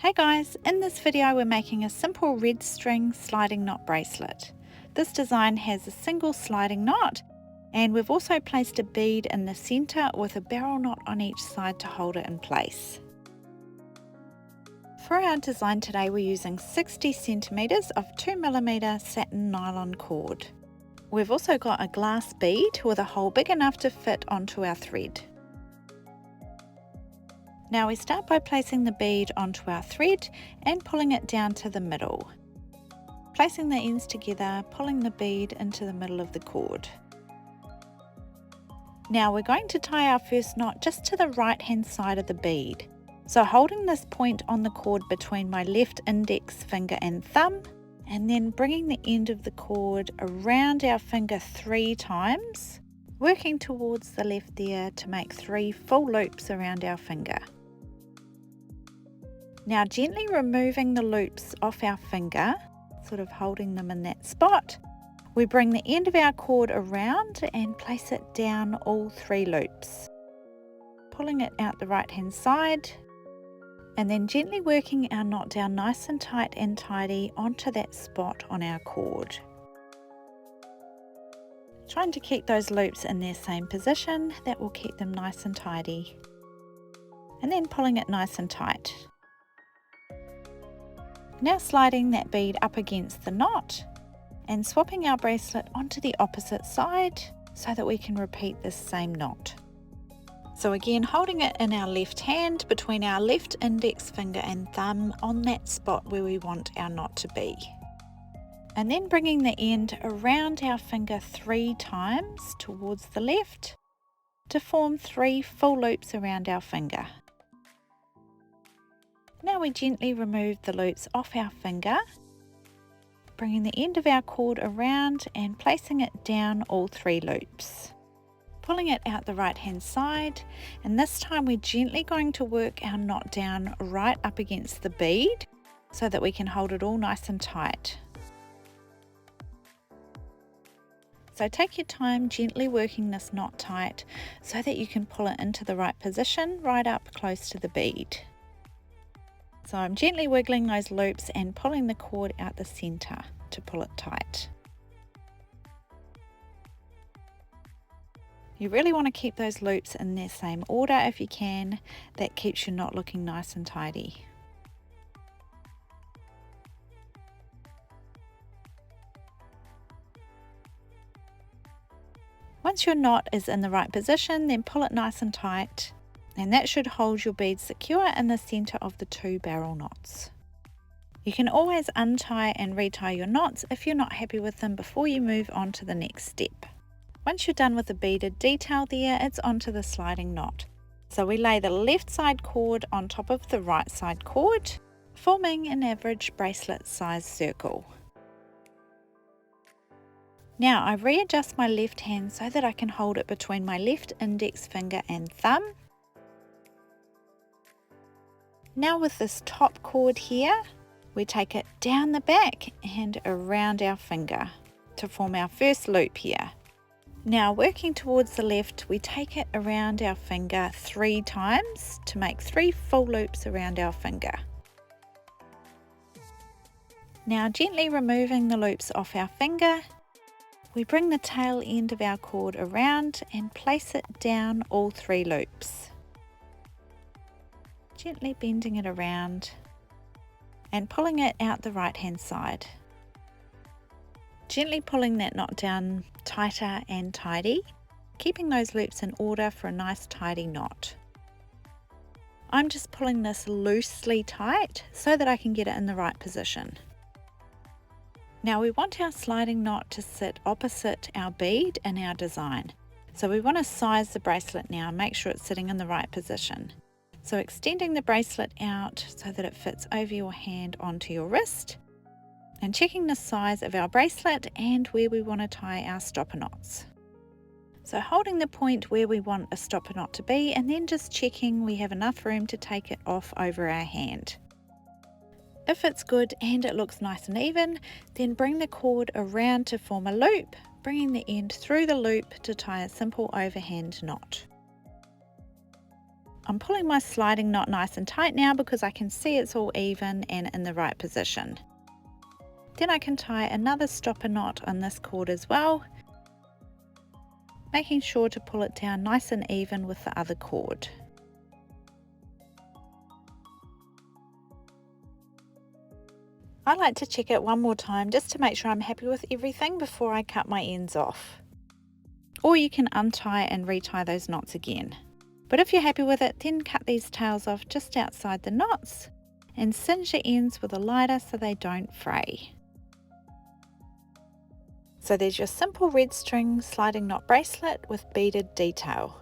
Hey guys, in this video we're making a simple red string sliding knot bracelet. This design has a single sliding knot and we've also placed a bead in the centre with a barrel knot on each side to hold it in place. For our design today we're using 60 centimetres of 2mm satin nylon cord. We've also got a glass bead with a hole big enough to fit onto our thread. Now we start by placing the bead onto our thread and pulling it down to the middle. Placing the ends together, pulling the bead into the middle of the cord. Now we're going to tie our first knot just to the right hand side of the bead. So holding this point on the cord between my left index finger and thumb, and then bringing the end of the cord around our finger 3 times, working towards the left there to make 3 full loops around our finger. Now gently removing the loops off our finger, sort of holding them in that spot, we bring the end of our cord around and place it down all 3 loops. Pulling it out the right hand side and then gently working our knot down nice and tight and tidy onto that spot on our cord. Trying to keep those loops in their same position, that will keep them nice and tidy. And then pulling it nice and tight. Now sliding that bead up against the knot and swapping our bracelet onto the opposite side so that we can repeat this same knot. So again, holding it in our left hand between our left index finger and thumb on that spot where we want our knot to be. And then bringing the end around our finger 3 times towards the left to form 3 full loops around our finger. Now we gently remove the loops off our finger, bringing the end of our cord around and placing it down all 3 loops. Pulling it out the right hand side, and this time we're gently going to work our knot down right up against the bead so that we can hold it all nice and tight. So take your time gently working this knot tight so that you can pull it into the right position right up close to the bead. So I'm gently wiggling those loops and pulling the cord out the centre to pull it tight. You really want to keep those loops in their same order if you can. That keeps your knot looking nice and tidy. Once your knot is in the right position, then pull it nice and tight. And that should hold your bead secure in the center of the 2 barrel knots. You can always untie and retie your knots if you're not happy with them before you move on to the next step. Once you're done with the beaded detail there, it's onto the sliding knot. So we lay the left side cord on top of the right side cord, forming an average bracelet size circle. Now I readjust my left hand so that I can hold it between my left index finger and thumb. Now with this top cord here, we take it down the back and around our finger to form our first loop here. Now working towards the left, we take it around our finger 3 times to make 3 full loops around our finger. Now gently removing the loops off our finger, we bring the tail end of our cord around and place it down all 3 loops. Gently bending it around and pulling it out the right hand side. Gently pulling that knot down tighter and tidy, keeping those loops in order for a nice tidy knot. I'm just pulling this loosely tight so that I can get it in the right position. Now we want our sliding knot to sit opposite our bead in our design. So we want to size the bracelet now and make sure it's sitting in the right position. So extending the bracelet out so that it fits over your hand onto your wrist, and checking the size of our bracelet and where we want to tie our stopper knots. So holding the point where we want a stopper knot to be and then just checking we have enough room to take it off over our hand. If it's good and it looks nice and even, then bring the cord around to form a loop, bringing the end through the loop to tie a simple overhand knot. I'm pulling my sliding knot nice and tight now because I can see it's all even and in the right position. Then I can tie another stopper knot on this cord as well, making sure to pull it down nice and even with the other cord. I like to check it one more time just to make sure I'm happy with everything before I cut my ends off. Or you can untie and retie those knots again. But if you're happy with it, then cut these tails off just outside the knots and singe your ends with a lighter so they don't fray. So there's your simple red string sliding knot bracelet with beaded detail.